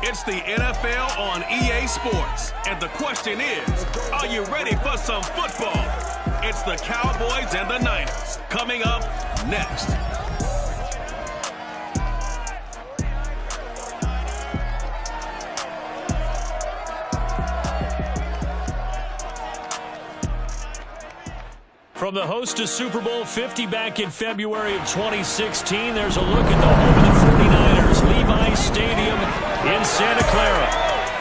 It's the NFL on EA Sports. And the question is, are you ready for some football? It's the Cowboys and the Niners. Coming up next. From the host of Super Bowl 50 back in February of 2016, there's a look at the home of the 49ers, Levi Stadium in Santa Clara.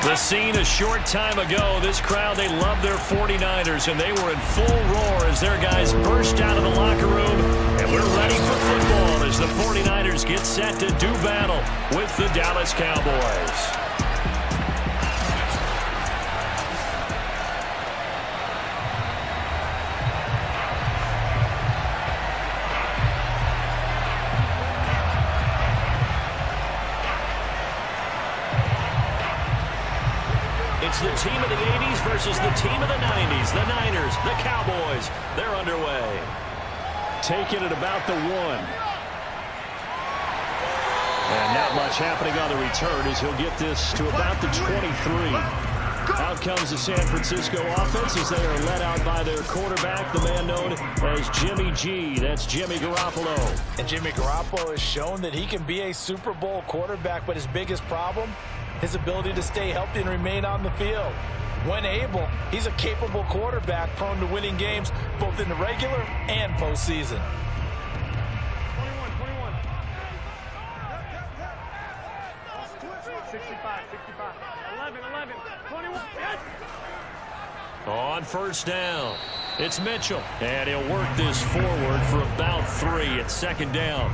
The scene a short time ago, this crowd, they love their 49ers, and they were in full roar as their guys burst out of the locker room. And we're ready for football as the 49ers get set to do battle with the Dallas Cowboys. It's the team of the 80s versus the team of the 90s. The Niners, the Cowboys, they're underway. Taking it about the 1. And not much happening on the return as he'll get this to about the 23. Out comes the San Francisco offense as they are led out by their quarterback, the man known as Jimmy G. That's Jimmy Garoppolo. And Jimmy Garoppolo has shown that he can be a Super Bowl quarterback, but his biggest problem, his ability to stay healthy and remain on the field. When able, he's a capable quarterback prone to winning games both in the regular and postseason. 65, 11, 21. On first down, it's Mitchell. And he'll work this forward for about 3 at second down.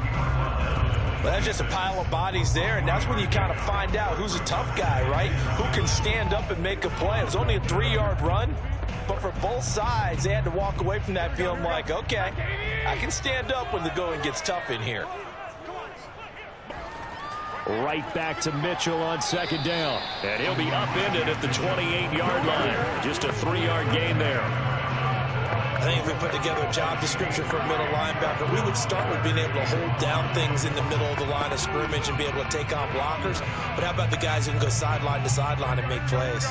Well, that's just a pile of bodies there, and that's when you kind of find out who's a tough guy, right? Who can stand up and make a play. It was only a 3-yard run, but for both sides, they had to walk away from that feeling like, okay, I can stand up when the going gets tough in here. Right back to Mitchell on second down. And he'll be upended at the 28-yard line. Just a 3-yard gain there. I think if we put together a job description for a middle linebacker, we would start with being able to hold down things in the middle of the line of scrimmage and be able to take on blockers. But how about the guys who can go sideline to sideline and make plays?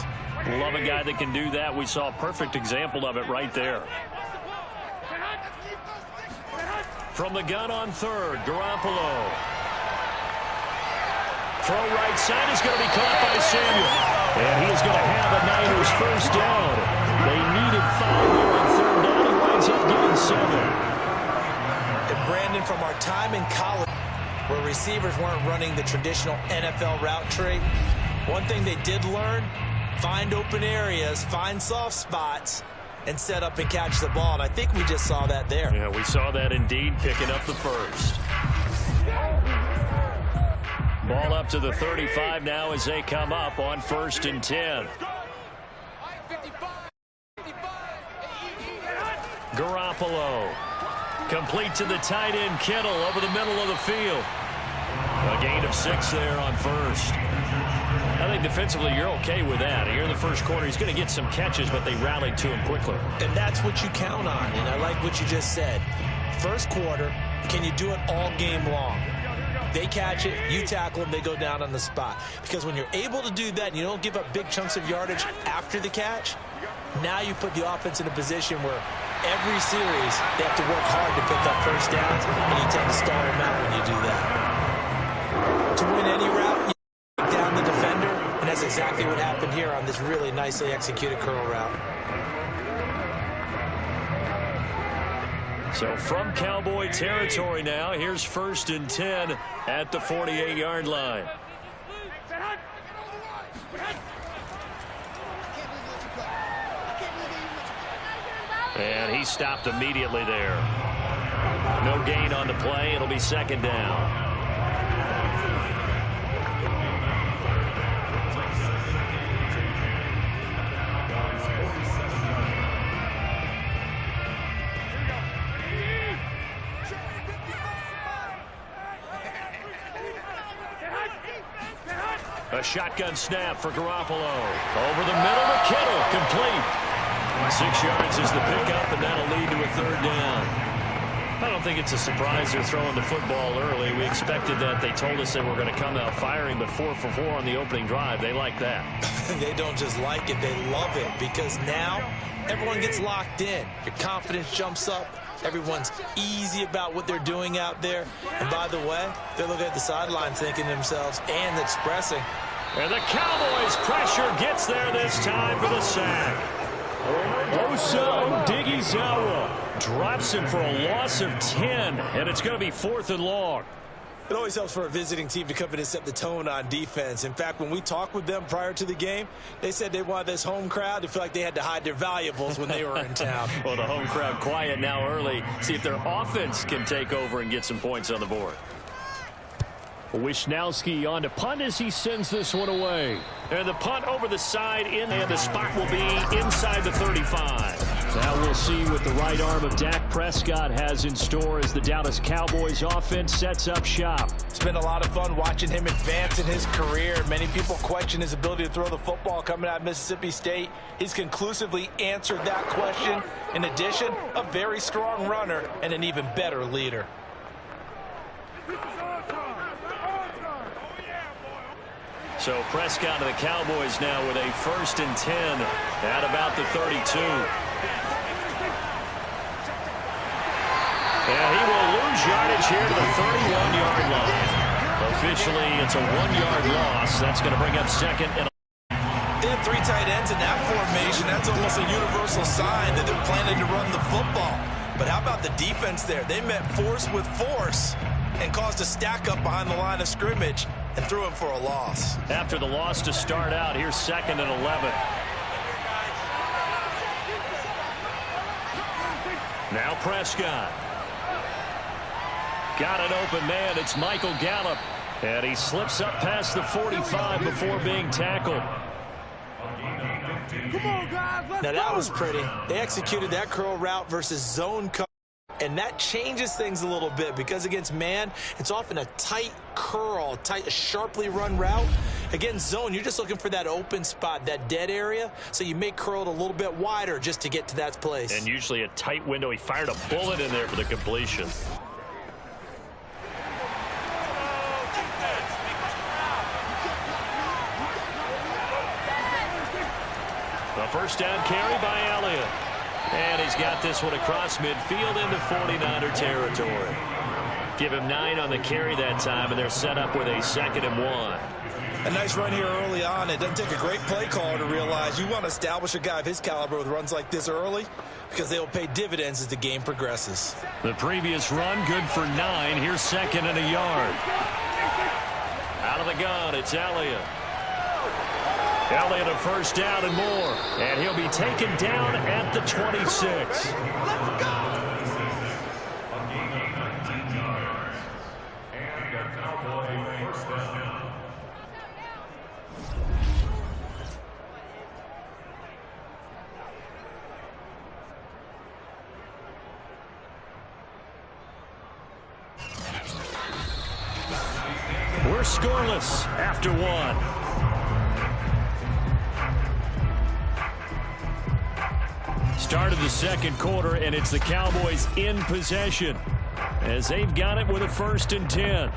Love a guy that can do that. We saw a perfect example of it right there. From the gun on third, Garoppolo. Throw right side is going to be caught by Samuel. And he is going to have a Niners first down. They needed 5 here on third down. He winds up getting 7. And Brandon, from our time in college, where receivers weren't running the traditional NFL route tree, one thing they did learn, find open areas, find soft spots, and set up and catch the ball. And I think we just saw that there. Yeah, we saw that indeed, picking up the first. Ball up to the 35 now as they come up on first and 10. Garoppolo. Complete to the tight end, Kittle, over the middle of the field. A gain of 6 there on first. I think defensively you're okay with that. Here in the first quarter, he's going to get some catches, but they rallied to him quickly. And that's what you count on, and I like what you just said. First quarter, can you do it all game long? They catch it, you tackle them, they go down on the spot. Because when you're able to do that and you don't give up big chunks of yardage after the catch, now you put the offense in a position where every series they have to work hard to pick up first downs, and you tend to stall them out when you do that. To win any route, you take down the defender, and that's exactly what happened here on this really nicely executed curl route. So from Cowboy territory now, here's first and 10 at the 48-yard line. And he stopped immediately there. No gain on the play. It'll be second down. A shotgun snap for Garoppolo. Over the middle to Kittle. Complete. 6 yards is the pickup, and that'll lead to a third down. I don't think it's a surprise they're throwing the football early. We expected that. They told us they were going to come out firing, but 4 for 4 on the opening drive. They like that. They don't just like it, they love it, because now everyone gets locked in. Your confidence jumps up. Everyone's easy about what they're doing out there. And by the way, they're looking at the sideline thinking to themselves and expressing. And the Cowboys pressure gets there this time for the sack. Osa Odighizuwa drops him for a loss of 10, and it's going to be 4th and long. It always helps for a visiting team to come in and set the tone on defense. In fact, when we talked with them prior to the game, they said they wanted this home crowd to feel like they had to hide their valuables when they were in town. Well, the home crowd quiet now early. See if their offense can take over and get some points on the board. Wisnowski on to punt as he sends this one away. And the punt over the side, and the spot will be inside the 35. Now we'll see what the right arm of Dak Prescott has in store as the Dallas Cowboys offense sets up shop. It's been a lot of fun watching him advance in his career. Many people question his ability to throw the football coming out of Mississippi State. He's conclusively answered that question. In addition, a very strong runner and an even better leader. So Prescott of the Cowboys now with a 1st and 10 at about the 32. And he will lose yardage here to the 31-yard line. Officially, it's a 1-yard loss. That's going to bring up 2nd and. They have 3 tight ends in that formation. That's almost a universal sign that they're planning to run the football. But how about the defense there? They met force with force and caused a stack up behind the line of scrimmage and threw him for a loss. After the loss to start out, here's 2nd and 11. Now Prescott. Got an open man. It's Michael Gallup. And he slips up past the 45 before being tackled. Now that was pretty. They executed that curl route versus zone coverage. And that changes things a little bit because against man, it's often a tight curl, tight, sharply run route. Against zone, you're just looking for that open spot, that dead area. So you may curl it a little bit wider just to get to that place. And usually a tight window. He fired a bullet in there for the completion. The first down carry by Elliott. And he's got this one across midfield into 49er territory. Give him 9 on the carry that time, and they're set up with a 2nd and 1. A nice run here early on. It doesn't take a great play caller to realize you want to establish a guy of his caliber with runs like this early because they will pay dividends as the game progresses. The previous run, good for 9. Here's 2nd and a yard. Out of the gun, it's Elliott. Elliott a first down and more. And he'll be taken down at the 26. Let's go! We're scoreless after 1. Start of the 2nd quarter, and it's the Cowboys in possession as they've got it with a 1st and 10.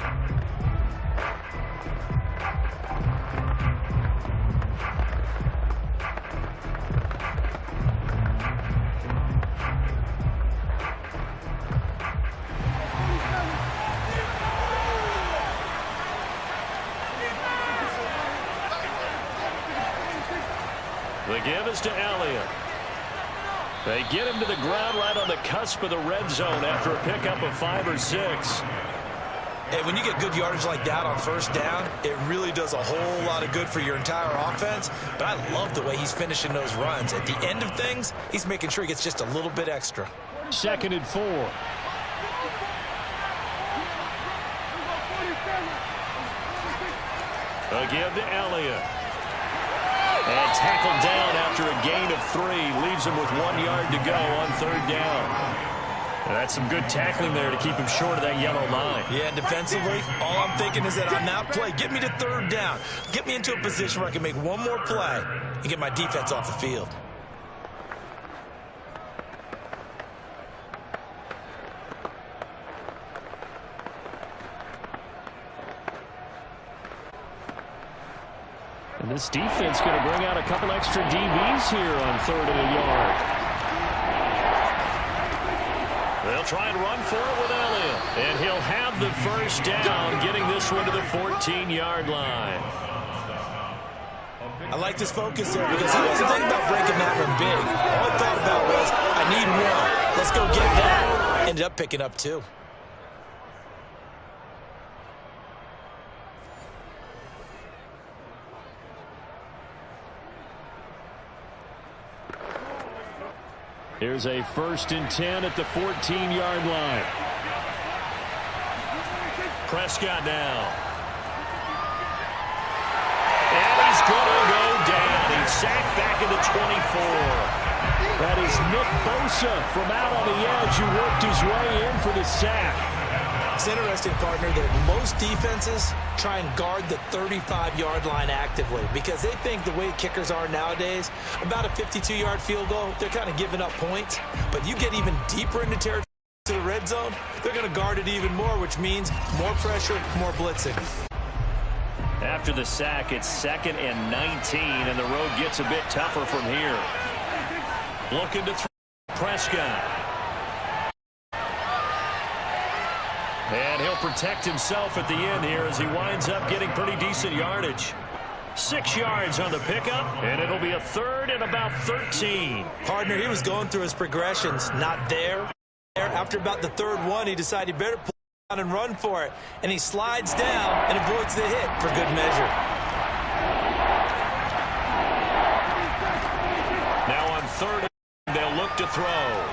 The give is to Elliott. They get him to the ground right on the cusp of the red zone after a pickup of 5 or 6. And when you get good yardage like that on 1st down, it really does a whole lot of good for your entire offense. But I love the way he's finishing those runs. At the end of things, he's making sure he gets just a little bit extra. 2nd and 4. A give to Elliott. And tackled down after a gain of 3. Leaves him with 1 yard to go on 3rd down. And that's some good tackling there to keep him short of that yellow line. Yeah, and defensively, all I'm thinking is that on that play, get me to 3rd down. Get me into a position where I can make one more play and get my defense off the field. And this defense going to bring out a couple extra DBs here on 3rd and a yard. They'll try and run for it with Elliott. And he'll have the first down, getting this one to the 14-yard line. I like this focus there because he wasn't thinking about breaking that one big. All he thought about was, I need one. Let's go get that. Ended up picking up 2. Here's a 1st and 10 at the 14-yard line. Prescott now. And he's going to go down. He's sacked back at the 24. That is Nick Bosa from out on the edge who worked his way in for the sack. It's interesting, partner, that most defenses try and guard the 35-yard line actively because they think the way kickers are nowadays, about a 52-yard field goal, they're kind of giving up points. But you get even deeper into territory to the red zone, they're going to guard it even more, which means more pressure, more blitzing. After the sack, it's 2nd and 19, and the road gets a bit tougher from here. Looking to throw Prescott. And he'll protect himself at the end here as he winds up getting pretty decent yardage. 6 yards on the pickup, and it'll be a 3rd and about 13. Partner, he was going through his progressions, not there. After about the 3rd one, he decided he better pull down and run for it. And he slides down and avoids the hit for good measure. Now on 3rd, they'll look to throw.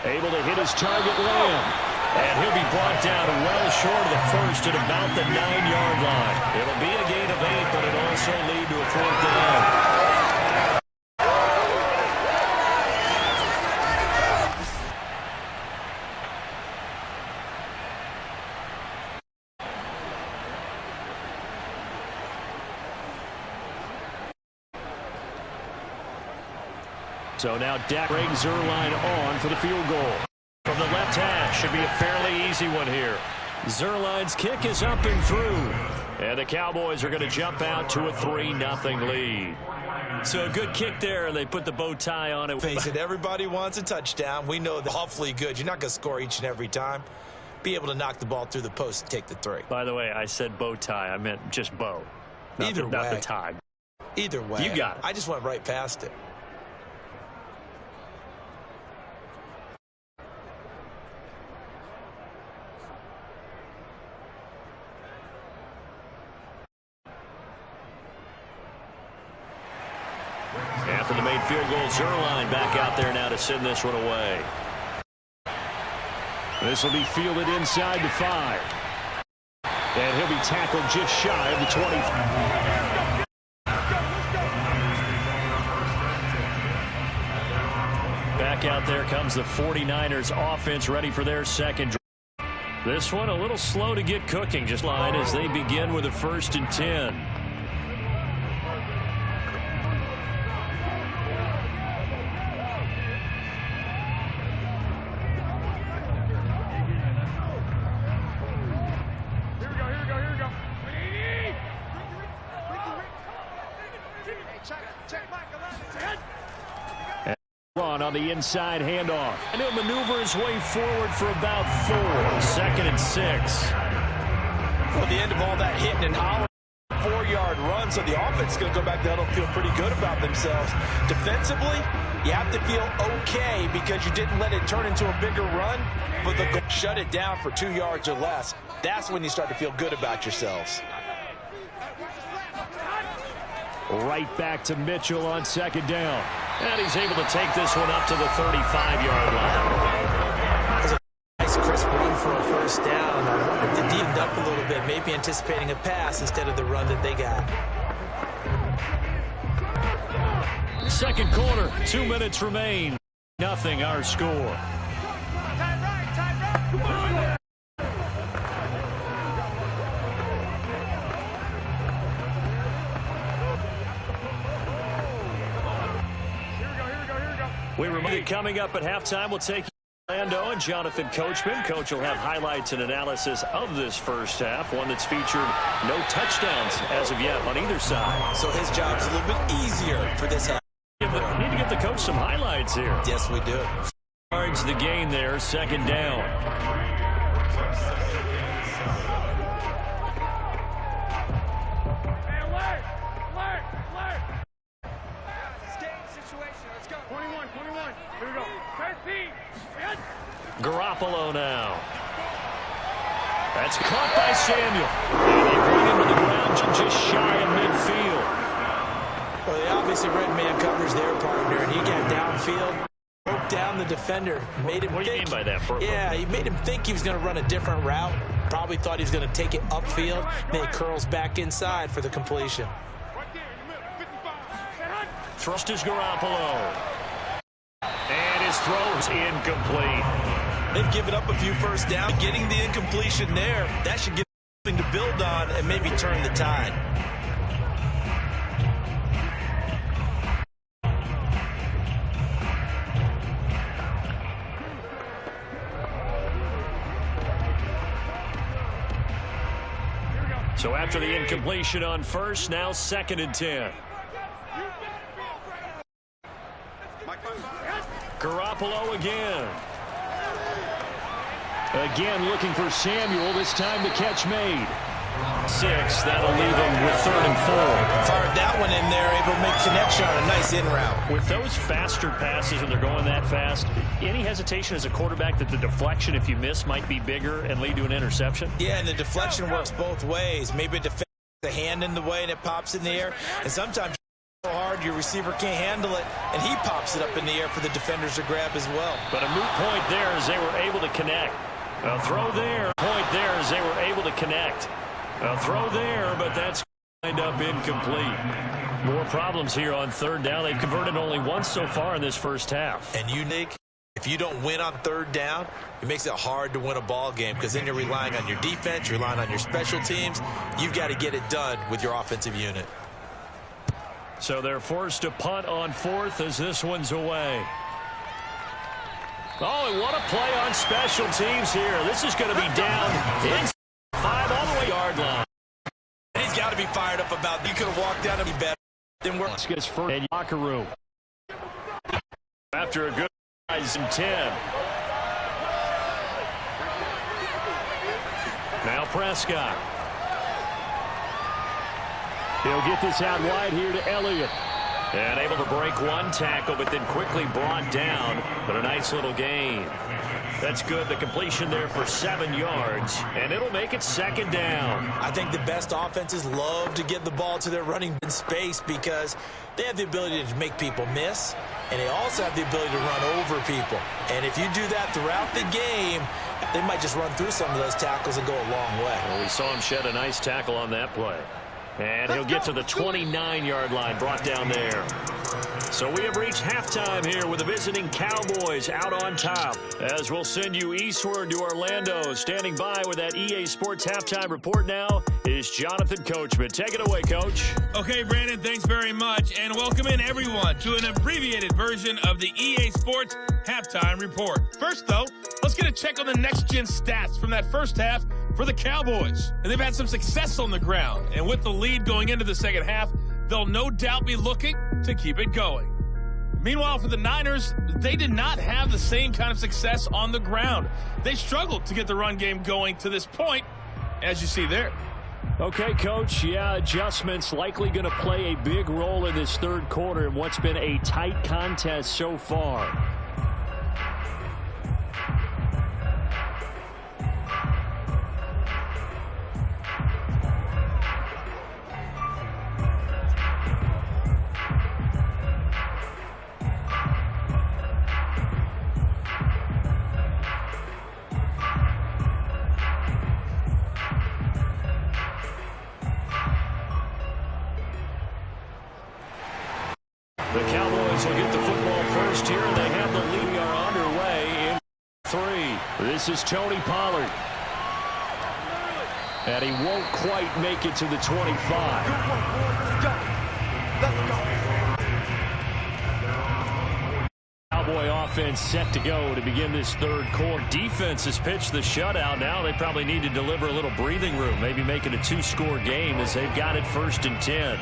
Able to hit his target, Lamb. And he'll be brought down well short of the 1st at about the 9-yard line. It'll be a gain of 8, but it'll also lead to a 4th down. So now Dak brings Zerline on for the field goal. From the left hash, should be a fairly easy one here. Zerline's kick is up and through. And the Cowboys are going to jump out to a 3-0 lead. So a good kick there, and they put the bow tie on it. Face it, everybody wants a touchdown. We know they're awfully good. You're not going to score each and every time. Be able to knock the ball through the post and take the 3. By the way, I said bow tie. I meant just bow. Not the tie. Either way. You got it. I just went right past it. After the made field goal, Zerline back out there now to send this one away. This will be fielded inside the 5. And he'll be tackled just shy of the 20. Back out there comes the 49ers offense ready for their second drive. This one a little slow to get cooking, just line as they begin with a 1st and 10. Run on the inside handoff. And he'll maneuver his way forward for about 4. 2nd and 6. Well, the end of all that hitting and hollering, 4-yard run, so the offense is going to go back there and feel pretty good about themselves. Defensively, you have to feel okay because you didn't let it turn into a bigger run, but they'll shut it down for 2 yards or less. That's when you start to feel good about yourselves. Right back to Mitchell on 2nd down. And he's able to take this one up to the 35-yard line. That's a nice crisp run for a 1st down. I wonder if they deemed up a little bit, maybe anticipating a pass instead of the run that they got. 2nd quarter, 2 minutes remain. Nothing our score. We remind you coming up at halftime, we'll take Orlando and Jonathan Coachman. Coach will have highlights and analysis of this first half, one that's featured no touchdowns as of yet on either side. So his job's a little bit easier for this half. We need to get the coach some highlights here. Yes, we do. Yards the gain there, second down. Hey, alert! Alert! Alert! Escape situation. Let's go. 21. Here we go. 13. Garoppolo now. That's caught by Samuel. And they bring him to the ground just shy of midfield. Well, they obviously read man coverage their partner, and he got downfield, broke down the defender, made him What do you mean by that? Yeah, he made him think he was going to run a different route. Probably thought he was going to take it upfield. Then he curls back inside for the completion. Right there in the middle. 55. Thrust is Garoppolo. And his throw's incomplete. They've given up a few first downs. Getting the incompletion there, that should give them something to build on and maybe turn the tide. So after the incompletion on first, now 2nd and 10. Garoppolo again. Again looking for Samuel, this time the catch made. 6, that'll leave him with 3rd and 4. Fired that one in there, able to make connection on a nice in route. With those faster passes when they're going that fast, any hesitation as a quarterback that the deflection, if you miss, might be bigger and lead to an interception? Yeah, and the deflection works both ways. Maybe the hand in the way and it pops in the air, and sometimes so hard your receiver can't handle it, and he pops it up in the air for the defenders to grab as well. But a moot point there as they were able to connect. A throw there. Point there as they were able to connect. A throw there, but that's lined up incomplete. More problems here on 3rd down. They've converted only once so far in this first half. And you, Nick, if you don't win on 3rd down, it makes it hard to win a ball game because then you're relying on your defense, you're relying on your special teams. You've got to get it done with your offensive unit. So they're forced to punt on 4th as this one's away. Oh, and what a play on special teams here. This is going to be down in 5 all the way yard line. He's got to be fired up about it. You could have walked down and be better. Then we're gets first in locker room. After a good rise in 10. Now Prescott. He'll get this out wide here to Elliott. And able to break one tackle, but then quickly brought down. But a nice little gain. That's good. The completion there for 7 yards. And it'll make it 2nd down. I think the best offenses love to get the ball to their running in space because they have the ability to make people miss. And they also have the ability to run over people. And if you do that throughout the game, they might just run through some of those tackles and go a long way. Well, we saw him shed a nice tackle on that play. And he'll get to the 29-yard line, brought down there. So we have reached halftime here with the visiting Cowboys out on top. As we'll send you eastward to Orlando. Standing by with that EA Sports halftime report now is Jonathan Coachman. Take it away, Coach. Okay, Brandon, thanks very much. And welcome in, everyone, to an abbreviated version of the EA Sports halftime report. First, though, let's get a check on the next-gen stats from that first half for the Cowboys. And they've had some success on the ground. And with the lead going into the second half, they'll no doubt be looking to keep it going. Meanwhile, for the Niners, they did not have the same kind of success on the ground. They struggled to get the run game going to this point, as you see there. Okay, Coach, yeah, adjustments likely going to play a big role in this 3rd quarter in what's been a tight contest so far. The Cowboys will get the football first here, and they have the lead. We are underway in 3. This is Tony Pollard. And he won't quite make it to the 25. Cowboy offense set to go to begin this third quarter. Defense has pitched the shutout. Now they probably need to deliver a little breathing room, maybe make it a 2-score game as they've got it 1st and 10.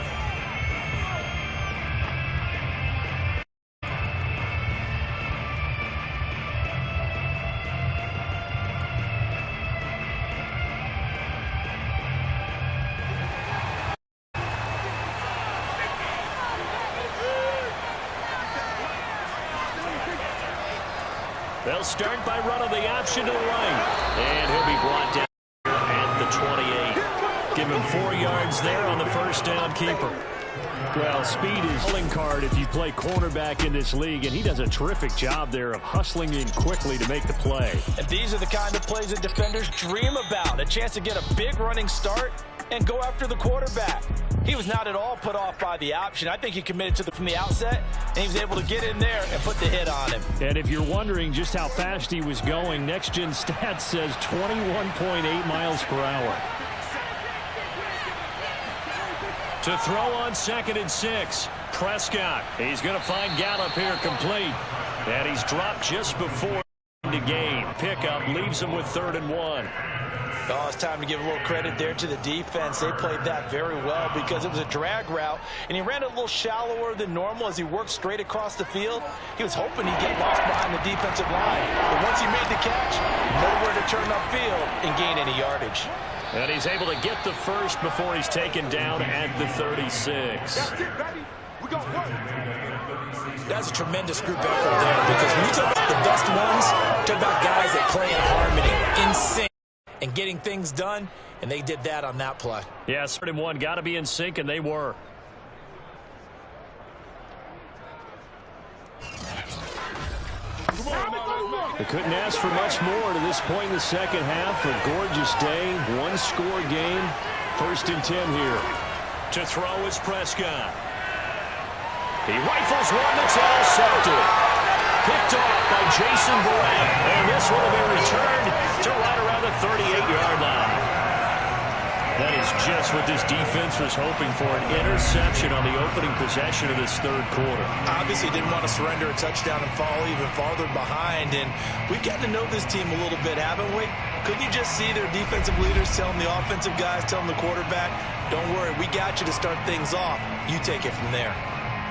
They'll start by running the option to the right. And he'll be brought down at the 28. Give him 4 yards there on the first down keeper. Well, speed is a calling card if you play cornerback in this league, and he does a terrific job there of hustling in quickly to make the play. And these are the kind of plays that defenders dream about. A chance to get a big running start and go after the quarterback. He was not at all put off by the option. I think he committed to from the outset, and he was able to get in there and put the hit on him. And if you're wondering just how fast he was going, Next Gen Stats says 21.8 miles per hour. To throw on 2nd and 6, Prescott. He's going to find Gallup here complete. And he's dropped just before the game. Pickup leaves him with 3rd and 1. Oh, it's time to give a little credit there to the defense. They played that very well because it was a drag route, and he ran a little shallower than normal as he worked straight across the field. He was hoping he'd get lost behind the defensive line. But once he made the catch, nowhere to turn upfield and gain any yardage. And he's able to get the first before he's taken down at the 36. That's it, baby. We got one. That's a tremendous group effort there because when you talk about the best ones, talk about guys that play in harmony, in sync, and getting things done, and they did that on that play. Yeah, 3rd and 1, got to be in sync, and they were. They couldn't ask for much more to this point in the second half. A gorgeous day, 1-score game. 1st and 10 here. To throw is Prescott. He rifles one that's intercepted. Picked off by Jason Verrett. And this one will be returned to right around the 38-yard line. That is just what this defense was hoping for, an interception on the opening possession of this third quarter. Obviously didn't want to surrender a touchdown and fall even farther behind, and we've gotten to know this team a little bit, haven't we? Couldn't you just see their defensive leaders telling the offensive guys, telling the quarterback, don't worry, we got you to start things off. You take it from there.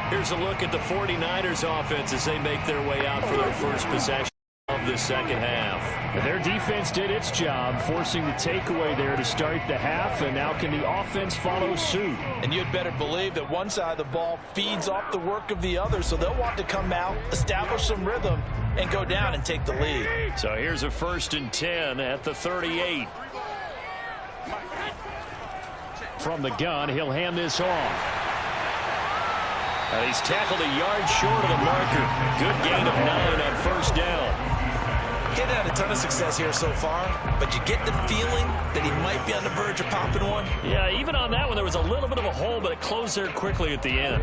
Here's a look at the 49ers offense as they make their way out for their first possession of the second half. And their defense did its job, forcing the takeaway there to start the half, and now can the offense follow suit? And you'd better believe that one side of the ball feeds off the work of the other, so they'll want to come out, establish some rhythm, and go down and take the lead. So here's a 1st and 10 at the 38. From the gun, he'll hand this off. And he's tackled a yard short of the marker. Good gain of 9 on 1st down. He hasn't had a ton of success here so far, but you get the feeling that he might be on the verge of popping one. Yeah, even on that one, there was a little bit of a hole, but it closed there quickly at the end.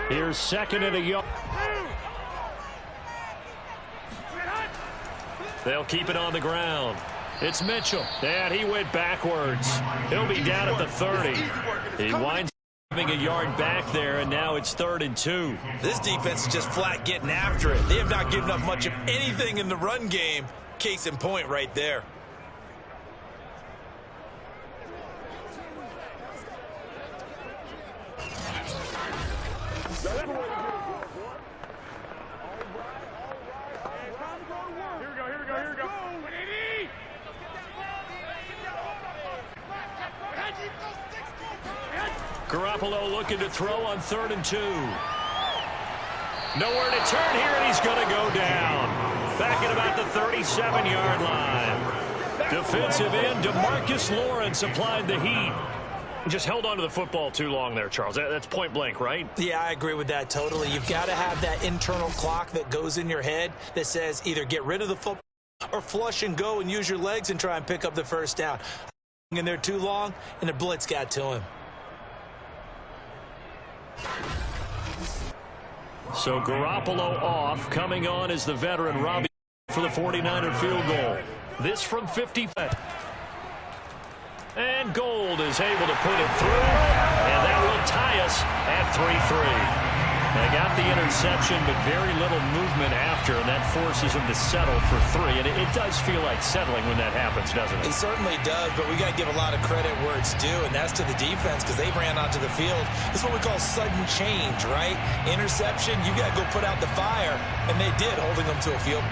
Here's 2nd and a yard. They'll keep it on the ground. It's Mitchell. And he went backwards. He'll be down at the 30. He winds having a yard back there, and now it's 3rd and 2. This defense is just flat getting after it. They have not given up much of anything in the run game. Case in point right there. Here we go. Garoppolo looking to throw on 3rd and 2. Nowhere to turn here, and he's going to go down. Back at about the 37-yard line. Defensive end DeMarcus Lawrence applied the heat. Just held on to the football too long there, Charles. That's point blank, right? Yeah, I agree with that totally. You've got to have that internal clock that goes in your head that says either get rid of the football or flush and go and use your legs and try and pick up the first down. In there too long, and the blitz got to him. So Garoppolo off. Coming on is the veteran Robbie for the 49er field goal. This from 50. And Gold is able to put it through, and that will tie us at 3-3. They got the interception, but very little movement after, and that forces them to settle for 3. And it does feel like settling when that happens, doesn't it? It certainly does, but we got to give a lot of credit where it's due, and that's to the defense because they ran onto the field. This is what we call sudden change, right? Interception, you got to go put out the fire, and they did, holding them to a field.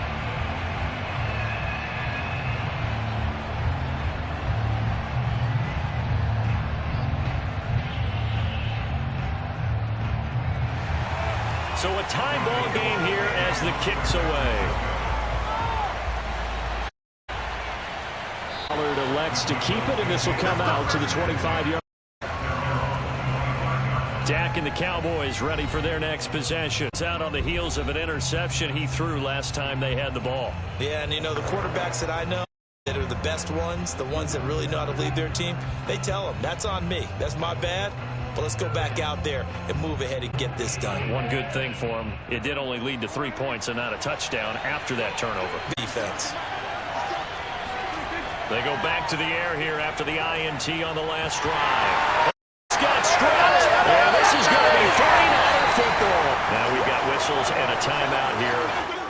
So a tie ball game here as the kick's away. Pollard elects to keep it, and this will come out to the 25-yard. Dak and the Cowboys ready for their next possession. It's out on the heels of an interception he threw last time they had the ball. Yeah, and you know, the quarterbacks that I know that are the best ones, the ones that really know how to lead their team, they tell them, that's on me. That's my bad. But let's go back out there and move ahead and get this done. One good thing for him, it did only lead to 3 points and not a touchdown after that turnover. Defense. They go back to the air here after the INT on the last drive. It's got strapped, and this is going to be 49er football. Now we've got whistles and a timeout here.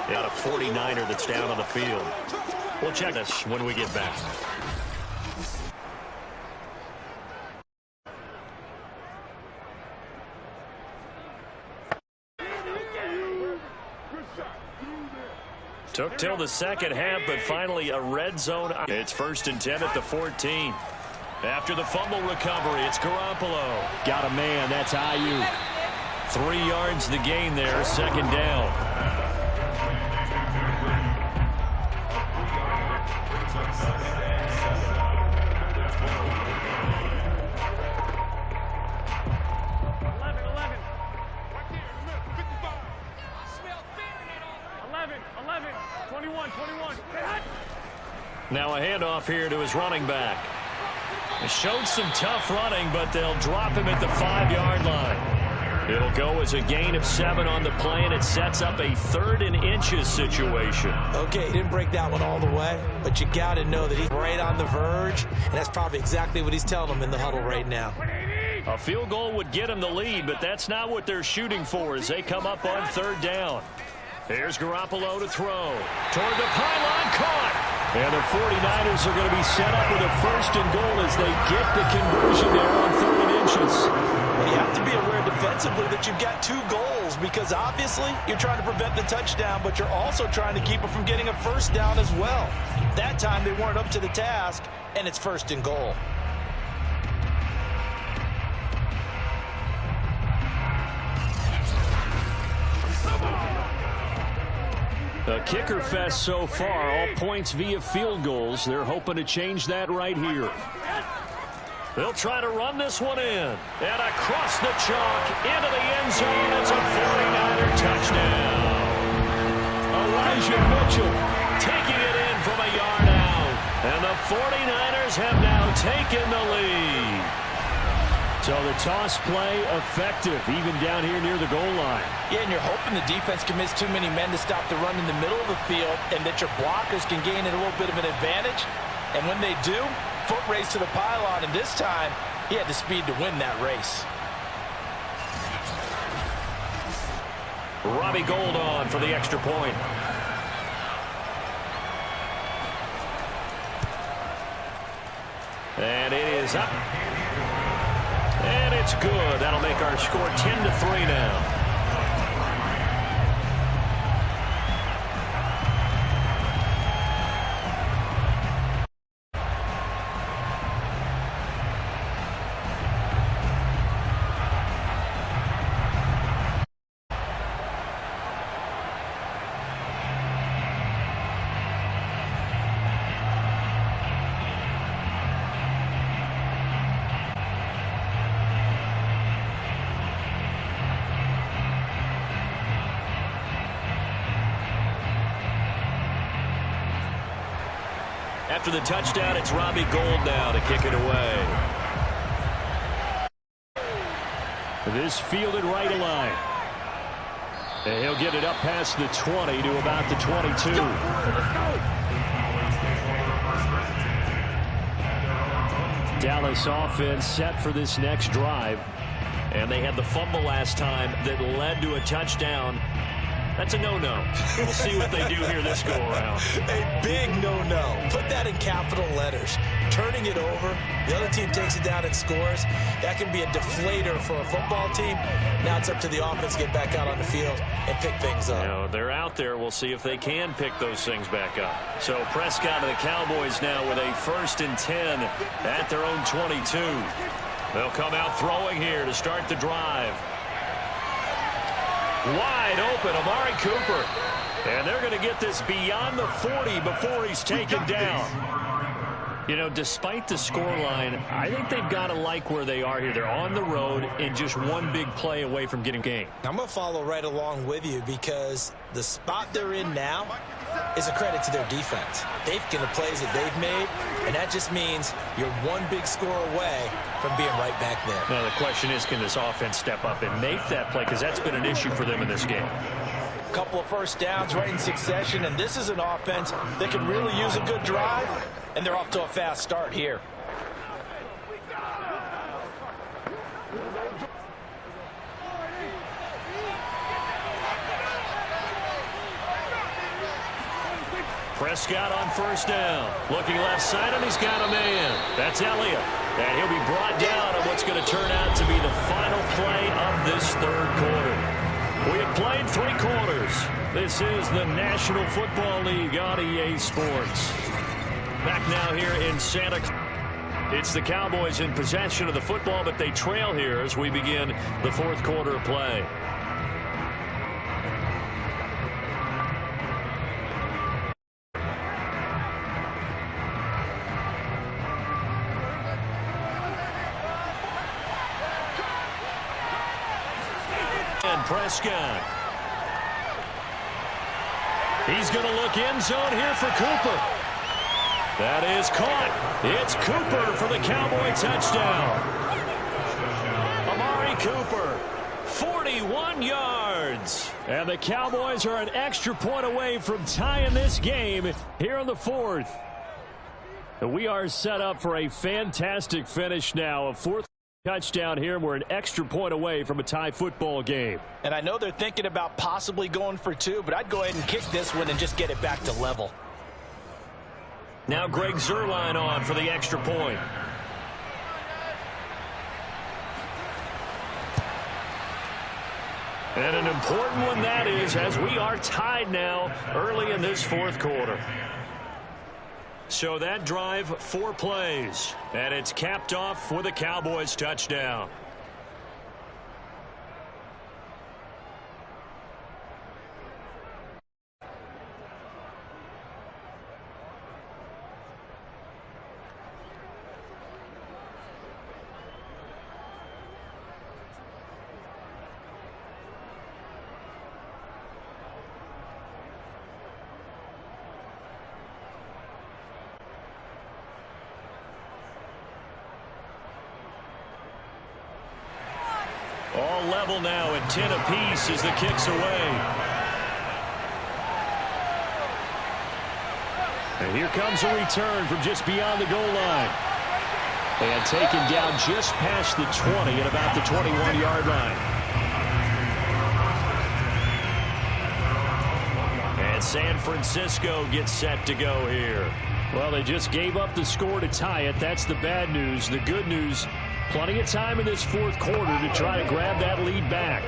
Got a 49er that's down on the field. We'll check this when we get back. Took till the second half, but finally a red zone. It's 1st and 10 at the 14. After the fumble recovery, it's Garoppolo. Got a man, that's Ayuk. 3 yards the gain there, 2nd down. Now a handoff here to his running back. He showed some tough running, but they'll drop him at the 5-yard line. It'll go as a gain of 7 on the play, and it sets up a 3rd and inches situation. Okay, he didn't break that one all the way, but you got to know that he's right on the verge, and that's probably exactly what he's telling them in the huddle right now. A field goal would get him the lead, but that's not what they're shooting for as they come up on 3rd down. Here's Garoppolo to throw. Toward the pylon, caught. And the 49ers are going to be set up with a 1st and goal as they get the conversion there on 3rd and inches. Well, you have to be aware defensively that you've got 2 goals because obviously you're trying to prevent the touchdown, but you're also trying to keep it from getting a 1st down as well. That time they weren't up to the task, and it's 1st and goal. A kicker fest so far, all points via field goals. They're hoping to change that right here. They'll try to run this one in. And across the chalk, into the end zone. It's a 49er touchdown. Elijah Mitchell taking it in from a yard out. And the 49ers have now taken the lead. So the toss play effective, even down here near the goal line. Yeah, and you're hoping the defense commits too many men to stop the run in the middle of the field and that your blockers can gain a little bit of an advantage. And when they do, foot race to the pylon, and this time he had the speed to win that race. Robbie Gould on for the extra point. And it is up. And it's good. That'll make our score 10-3 now. After the touchdown, it's Robbie Gould now to kick it away. This fielded right line. And he'll get it up past the 20 to about the 22. Dallas offense set for this next drive. And they had the fumble last time that led to a touchdown. That's a no-no. We'll see what they do here this go-around. A big no-no. Put that in capital letters. Turning it over, the other team takes it down and scores. That can be a deflator for a football team. Now it's up to the offense to get back out on the field and pick things up. You know, they're out there. We'll see if they can pick those things back up. So Prescott and the Cowboys now with a 1st and 10 at their own 22. They'll come out throwing here to start the drive. Wide open, Amari Cooper. And they're going to get this beyond the 40 before he's taken down. You know, despite the scoreline, I think they've got to like where they are here. They're on the road and just one big play away from getting game. I'm going to follow right along with you because the spot they're in now is a credit to their defense. They've taken the plays that they've made, and that just means you're one big score away from being right back there. Now, the question is, can this offense step up and make that play? Because that's been an issue for them in this game. A couple of first downs right in succession, and this is an offense that could really use a good drive, and they're off to a fast start here. Prescott on 1st down. Looking left side, and he's got a man. That's Elliott. And he'll be brought down on what's going to turn out to be the final play of this 3rd quarter. We have played 3 quarters. This is the National Football League on EA Sports. Back now here in Santa Clara. It's the Cowboys in possession of the football, but they trail here as we begin the 4th quarter of play. And Prescott. He's going to look end zone here for Cooper. That is caught. It's Cooper for the Cowboy touchdown. Amari Cooper, 41 yards. And the Cowboys are an extra point away from tying this game here in the 4th. We are set up for a fantastic finish now. A 4th touchdown here. We're an extra point away from a tie football game. And I know they're thinking about possibly going for 2, but I'd go ahead and kick this one and just get it back to level. Now Greg Zuerlein on for the extra point. And an important one that is, as we are tied now early in this 4th quarter. So that drive, 4 plays, and it's capped off with a Cowboys touchdown. All level now at 10 apiece as the kick's away. And here comes a return from just beyond the goal line. And taken down just past the 20 at about the 21-yard line. And San Francisco gets set to go here. Well, they just gave up the score to tie it. That's the bad news. The good news, plenty of time in this 4th quarter to try to grab that lead back.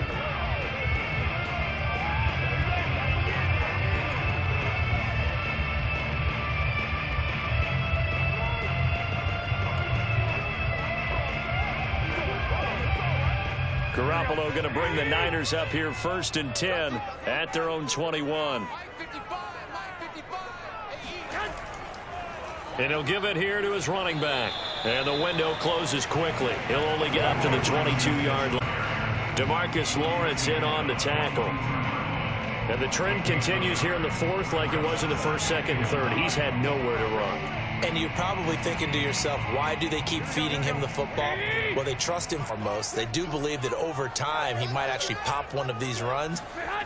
Garoppolo going to bring the Niners up here 1st and 10 at their own 21. And he'll give it here to his running back. And the window closes quickly. He'll only get up to the 22-yard line. DeMarcus Lawrence in on the tackle. And the trend continues here in the 4th like it was in the 1st, 2nd, and 3rd. He's had nowhere to run. And you're probably thinking to yourself, why do they keep feeding him the football? Well, they trust him for most. They do believe that over time he might actually pop one of these runs.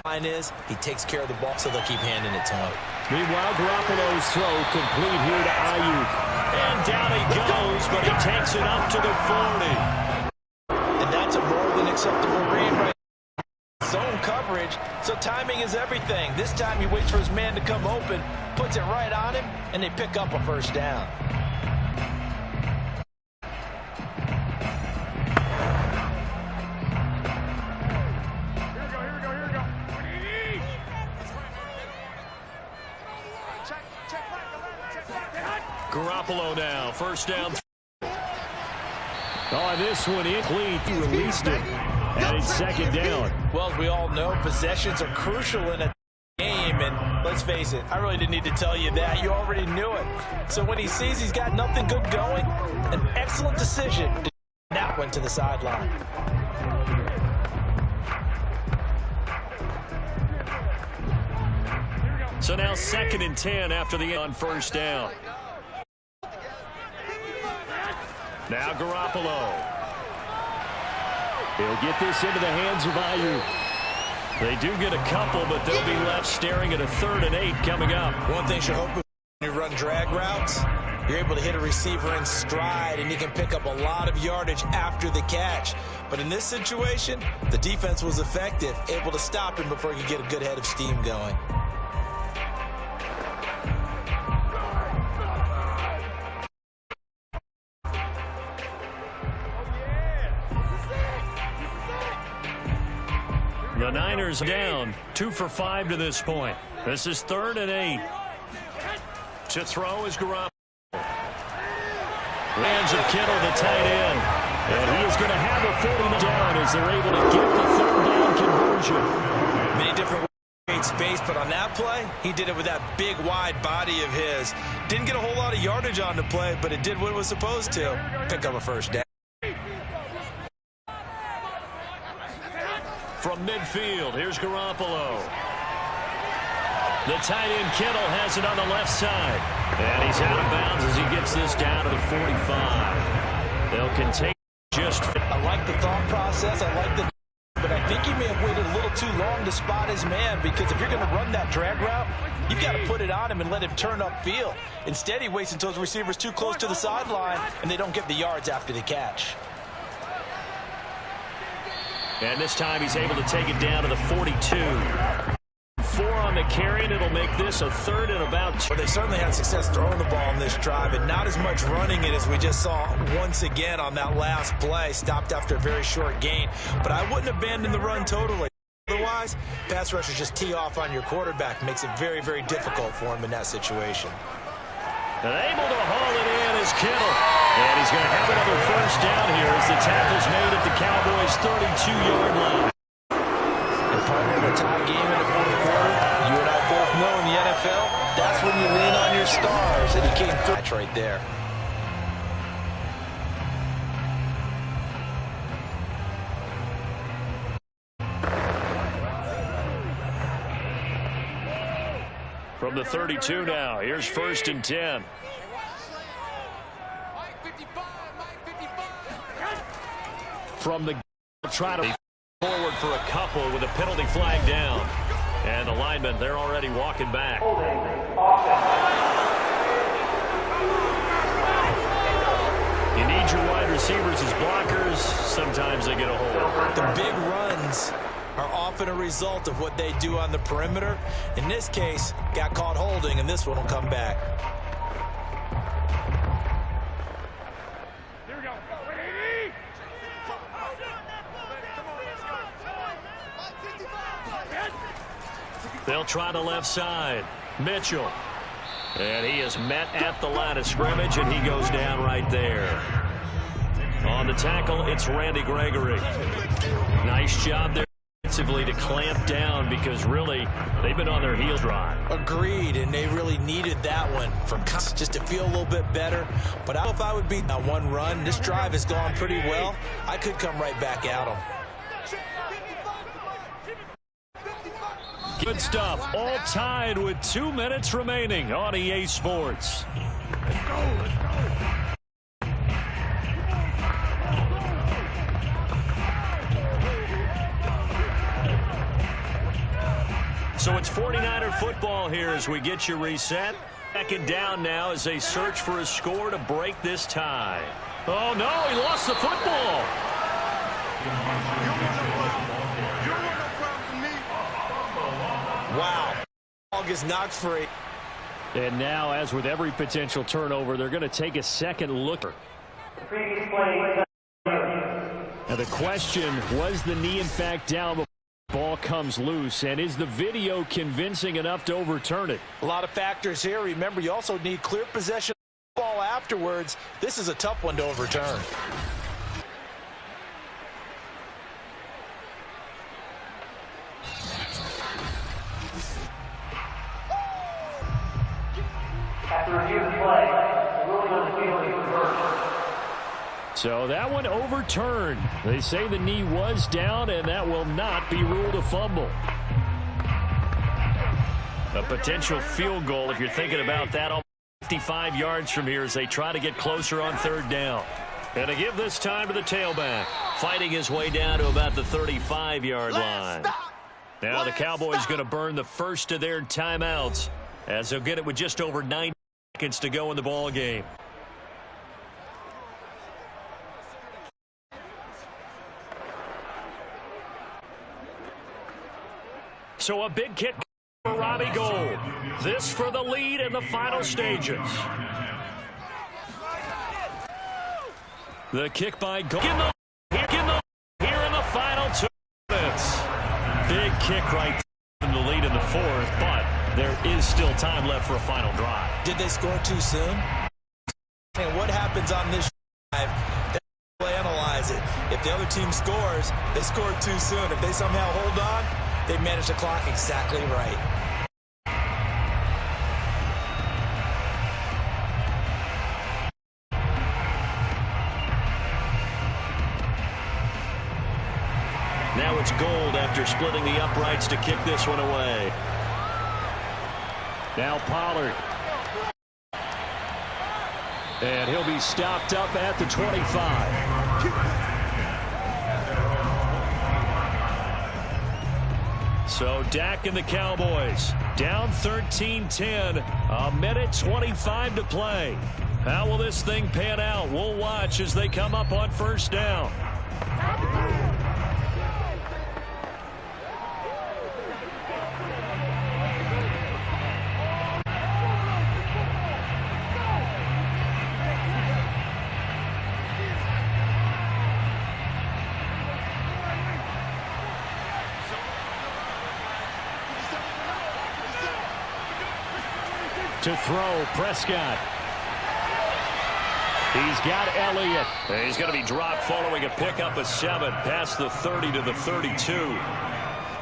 Line is, he takes care of the ball, so they'll keep handing it to him. Meanwhile, Garoppolo's throw complete here to Ayuk. And down he goes, but he takes it up to the 40. And that's a more with an acceptable read right now. Zone coverage, so timing is everything. This time he waits for his man to come open, puts it right on him, and they pick up a first down. Garoppolo now, first down. Oh, this one incomplete. He released it, and it's second down. Well, as we all know, possessions are crucial in a game, and let's face it, I really didn't need to tell you that. You already knew it. So when he sees he's got nothing good going, an excellent decision. That went to the sideline. So now 2nd and 10 after the on first down. Now Garoppolo. He'll get this into the hands of Ayuk. They do get a couple, but they'll be left staring at a 3rd and 8 coming up. One thing you hope when you run drag routes, you're able to hit a receiver in stride, and he can pick up a lot of yardage after the catch. But in this situation, the defense was effective, able to stop him before he could get a good head of steam going. The Niners down 2 for 5 to this point. This is 3rd and 8. To throw is Garoppolo. Hands of Kittle, the tight end. And he is going to have a 40 down as they're able to get the 3rd down conversion. Many different ways to create space, but on that play, he did it with that big, wide body of his. Didn't get a whole lot of yardage on the play, but it did what it was supposed to. Pick up a first down. From midfield, here's Garoppolo. The tight end Kittle has it on the left side. And he's out of bounds as he gets this down to the 45. They'll contain just... I like the thought process. I like the... But I think he may have waited a little too long to spot his man, because if you're going to run that drag route, you've got to put it on him and let him turn upfield. Instead, he waits until his receiver's too close to the sideline, and they don't get the yards after the catch. And this time he's able to take it down to the 42. 4 on the carry, and it'll make this a 3rd and about 2. Well, they certainly had success throwing the ball on this drive, and not as much running it as we just saw once again on that last play. Stopped after a very short gain. But I wouldn't abandon the run totally. Otherwise, pass rushers just tee off on your quarterback. Makes it very, very difficult for him in that situation. And able to haul it in is Kittle. And he's going to have another first down here as the tackle's made at the Cowboys' 32-yard line. And partner, in a tie game in the 4th quarter, you and I both know in the NFL, that's when you lean on your stars. And he came through. That's right there. From the 32 now, here's 1st and 10. From the try to forward for a couple with a penalty flag down. And the linemen, they're already walking back. You need your wide receivers as blockers. Sometimes they get a hold. The big runs are often a result of what they do on the perimeter. In this case, got caught holding, and this one will come back. Here we go. They'll try the left side. Mitchell. And he is met at the line of scrimmage, and he goes down right there. On the tackle, it's Randy Gregory. Nice job there defensively to clamp down, because really they've been on their heels dry. Agreed, and they really needed that one for just to feel a little bit better. But I don't know if I would beat that one run. This drive has gone pretty well. I could come right back at them. Good stuff. All tied with 2 minutes remaining on EA Sports. So it's 49er football here as we get you reset. Second down now as they search for a score to break this tie. Oh, no, he lost the football. Wow. Ball gets knocked free. And now, as with every potential turnover, they're going to take a second look. Now the question, was the knee in fact down before the ball comes loose, and is the video convincing enough to overturn it? A lot of factors here. Remember, you also need clear possession of the ball afterwards. This is a tough one to overturn. After review of the play, the ruling on the field is reversed. So that one overturned. They say the knee was down, and that will not be ruled a fumble. A potential field goal, if you're thinking about that, on 55 yards from here as they try to get closer on third down. And to give this time to the tailback, fighting his way down to about the 35-yard line. Now the Cowboys going to burn the first of their timeouts as they'll get it with just over 9 seconds to go in the ball game. So a big kick for Robbie Gould. This for the lead in the final stages. The kick by Gould. Here in the final 2 minutes. Big kick right in the lead in the fourth, but there is still time left for a final drive. Did they score too soon? And what happens on this drive? They'll analyze it. If the other team scores, they scored too soon. If they somehow hold on, they manage the clock exactly right. Now it's Gould after splitting the uprights to kick this one away. Now Pollard. And he'll be stopped up at the 25. So Dak and the Cowboys down 13-10, a minute 25 to play. How will this thing pan out? We'll watch as they come up on first down. To throw, Prescott. He's got Elliott. He's going to be dropped following a pickup of 7 past the 30 to the 32.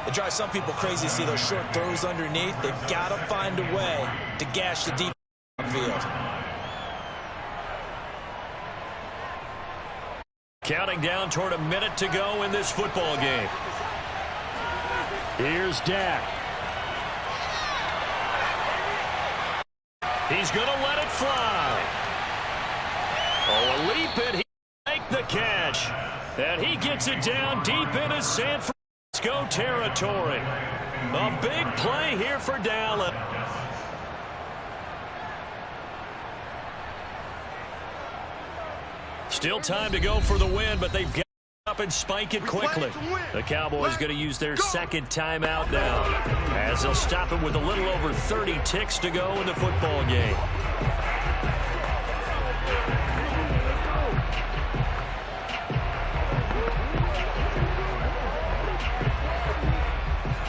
It drives some people crazy to see those short throws underneath. They've got to find a way to gash the deep field. Counting down toward a minute to go in this football game. Here's Dak. He's going to let it fly. Oh, a leap, and he make the catch. And he gets it down deep into San Francisco territory. A big play here for Dallas. Still time to go for the win, but they've got up and spike it quickly. The Cowboys going to use their second timeout now as they'll stop it with a little over 30 ticks to go in the football game.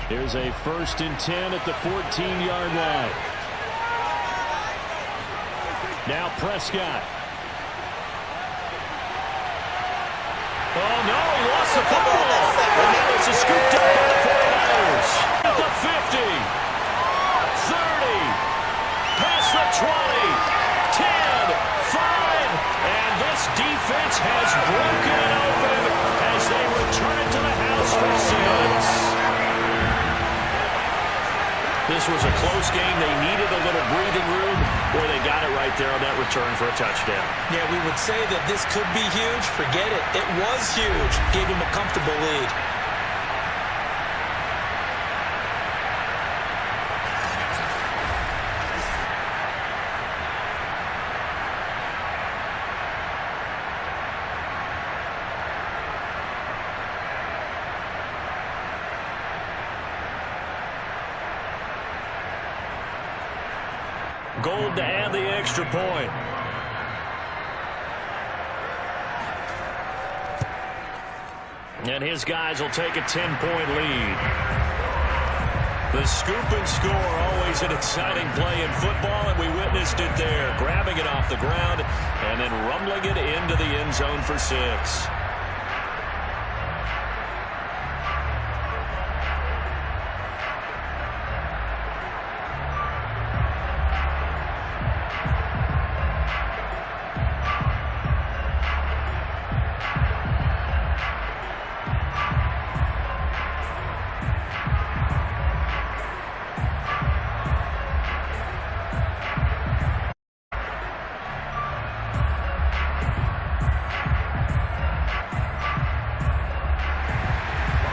Here's a 1st and 10 at the 14-yard line. Now Prescott. Oh, no, he lost the football. And now it's scooped up by the 49ers. At the 50, 30, past the 20, 10, 5, and this defense has broken it open as they return it to the house for 6. This was a close game. They needed a little breathing room, where they got it right there on that return for a touchdown. Yeah, we would say that this could be huge. Forget it. It was huge. Gave him a comfortable lead. to add the extra point. And his guys will take a 10-point lead. The scoop and score, always an exciting play in football, and we witnessed it there. Grabbing it off the ground and then rumbling it into the end zone for 6.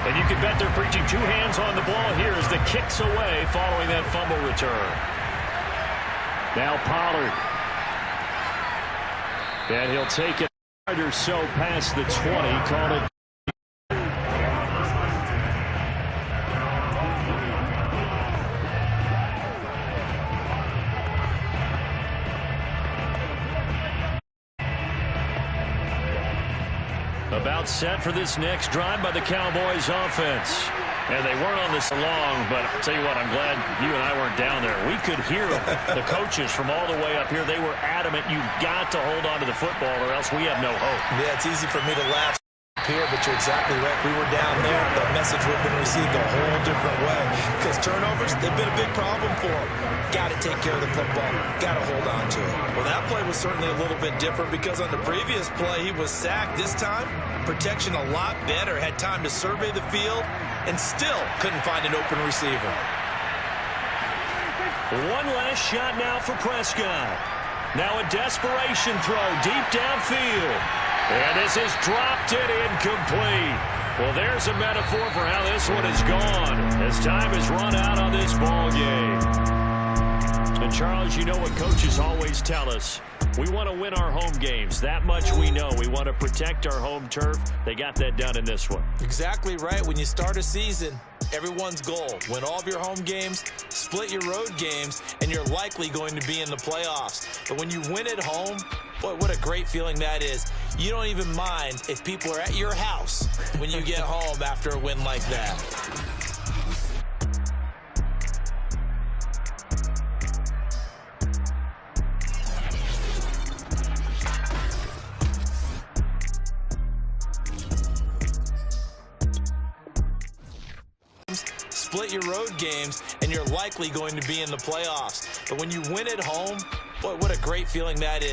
And you can bet they're preaching 2 hands on the ball here as the kick's away following that fumble return. Now Pollard. And he'll take it or so past the 20. Call it. About set for this next drive by the Cowboys offense. And they weren't on this long, but I'll tell you what, I'm glad you and I weren't down there. We could hear the coaches from all the way up here. They were adamant, you've got to hold on to the football or else we have no hope. Yeah, it's easy for me to laugh here, but you're exactly right. If we were down there, the message would have been received a whole different way. Because turnovers, they've been a big problem for them. Got to take care of the football. Got to hold on to it. Well, that play was certainly a little bit different because on the previous play, he was sacked. This time, protection a lot better. Had time to survey the field and still couldn't find an open receiver. One last shot now for Prescott. Now a desperation throw deep downfield. And this has dropped it incomplete. Well, there's a metaphor for how this one is gone as time has run out on this ball game. And, Charles, you know what coaches always tell us. We want to win our home games. That much we know. We want to protect our home turf. They got that done in this one. Exactly right. When you start a season, everyone's goal, win all of your home games, split your road games, and you're likely going to be in the playoffs. But when you win at home, boy, what a great feeling that is. You don't even mind if people are at your house when you get home after a win like that. Split your road games, and you're likely going to be in the playoffs. But when you win at home, boy, what a great feeling that is.